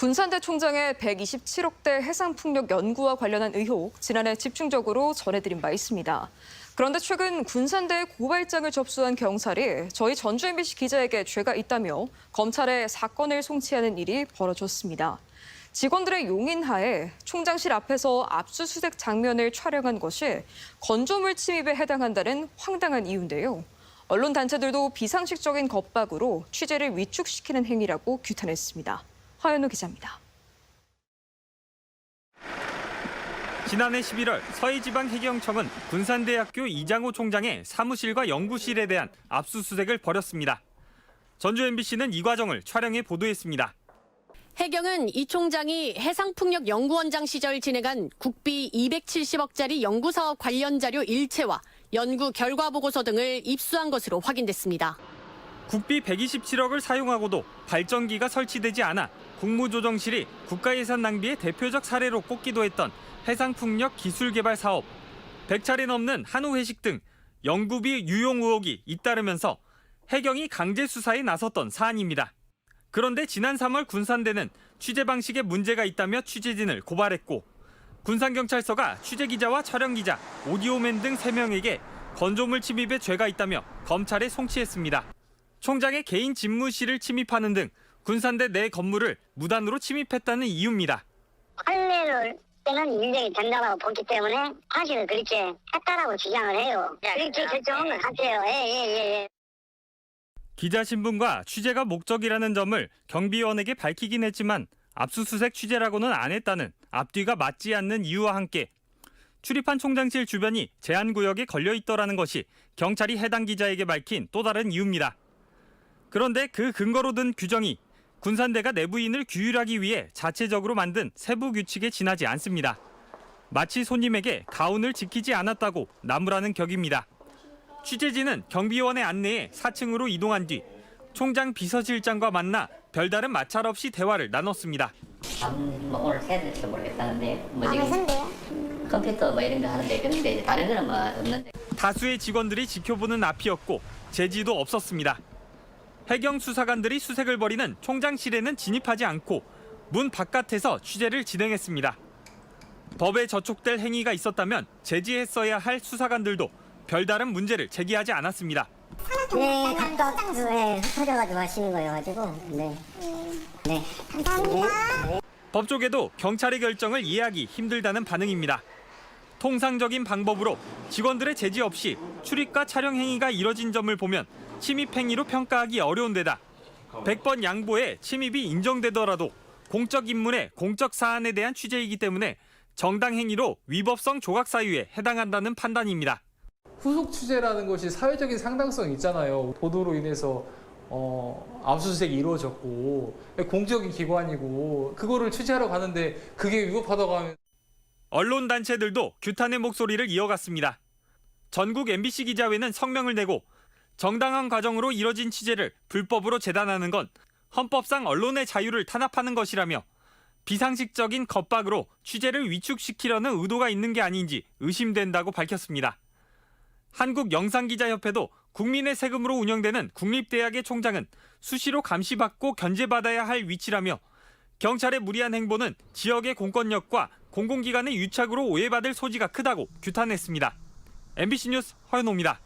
군산대 총장의 127억대 해상풍력 연구와 관련한 의혹, 지난해 집중적으로 전해드린 바 있습니다. 그런데 최근 군산대에 고발장을 접수한 경찰이 저희 전주 MBC 기자에게 죄가 있다며 검찰에 사건을 송치하는 일이 벌어졌습니다. 직원들의 용인하에 총장실 앞에서 압수수색 장면을 촬영한 것이 건조물 침입에 해당한다는 황당한 이유인데요. 언론 단체들도 비상식적인 겁박으로 취재를 위축시키는 행위라고 규탄했습니다. 화연우 기자입니다. 지난해 11월 서해지방해경청은 군산대학교 이장호 총장의 사무실과 연구실에 대한 압수수색을 벌였습니다. 전주 MBC는 이 과정을 촬영해 보도했습니다. 해경은 이 총장이 해상풍력연구원장 시절 진행한 국비 270억짜리 연구사업 관련 자료 일체와 연구 결과 보고서 등을 입수한 것으로 확인됐습니다. 국비 127억을 사용하고도 발전기가 설치되지 않아 국무조정실이 국가예산 낭비의 대표적 사례로 꼽기도 했던 해상풍력 기술개발 사업, 100차례 넘는 한우 회식 등 연구비 유용 의혹이 잇따르면서 해경이 강제 수사에 나섰던 사안입니다. 그런데 지난 3월 군산대는 취재 방식에 문제가 있다며 취재진을 고발했고 군산경찰서가 취재기자와 촬영기자, 오디오맨 등 3명에게 건조물 침입에 죄가 있다며 검찰에 송치했습니다. 총장의 개인 집무실을 침입하는 등 군산대 내 건물을 무단으로 침입했다는 이유입니다. 판례를 때는 인정이 된다고 보기 때문에 사실은 그렇게 했다라고 주장을 해요. 그렇게 결정한 것 같아요. 예. 기자 신분과 취재가 목적이라는 점을 경비원에게 밝히긴 했지만 압수수색 취재라고는 안 했다는 앞뒤가 맞지 않는 이유와 함께 출입한 총장실 주변이 제한구역에 걸려있더라는 것이 경찰이 해당 기자에게 밝힌 또 다른 이유입니다. 그런데 그 근거로 든 규정이 군산대가 내부인을 규율하기 위해 자체적으로 만든 세부 규칙에 지나지 않습니다. 마치 손님에게 가훈을 지키지 않았다고 나무라는 격입니다. 취재진은 경비원의 안내에 4층으로 이동한 뒤 총장 비서실장과 만나 별다른 마찰 없이 대화를 나눴습니다. 뭐 오늘 새야 될지도 모르겠다는데 지금 컴퓨터 이런 거 하는데 근데 다른 거는 없는데. 다수의 직원들이 지켜보는 앞이었고 제지도 없었습니다. 해경 수사관들이 수색을 벌이는 총장실에는 진입하지 않고 문 바깥에서 취재를 진행했습니다. 법에 저촉될 행위가 있었다면 제지했어야 할 수사관들도 별다른 문제를 제기하지 않았습니다. 네, 각각 흩어져가지고 하시는 거여가지고 네. 감사합니다. 법조계도 경찰의 결정을 이해하기 힘들다는 반응입니다. 통상적인 방법으로 직원들의 제지 없이 출입과 촬영 행위가 이뤄진 점을 보면 침입 행위로 평가하기 어려운 데다 100번 양보해 침입이 인정되더라도 공적 인물의 공적 사안에 대한 취재이기 때문에 정당 행위로 위법성 조각 사유에 해당한다는 판단입니다. 후속 취재라는 것이 사회적인 상당성이 있잖아요. 보도로 인해서 압수수색이 이루어졌고 공적인 기관이고 그거를 취재하러 가는데 그게 위법하다고 하면 언론 단체들도 규탄의 목소리를 이어갔습니다. 전국 MBC 기자회는 성명을 내고 정당한 과정으로 이뤄진 취재를 불법으로 재단하는 건 헌법상 언론의 자유를 탄압하는 것이라며 비상식적인 겁박으로 취재를 위축시키려는 의도가 있는 게 아닌지 의심된다고 밝혔습니다. 한국영상기자협회도 국민의 세금으로 운영되는 국립대학의 총장은 수시로 감시받고 견제받아야 할 위치라며 경찰의 무리한 행보는 지역의 공권력과 공공기관의 유착으로 오해받을 소지가 크다고 규탄했습니다. MBC 뉴스 허연호입니다.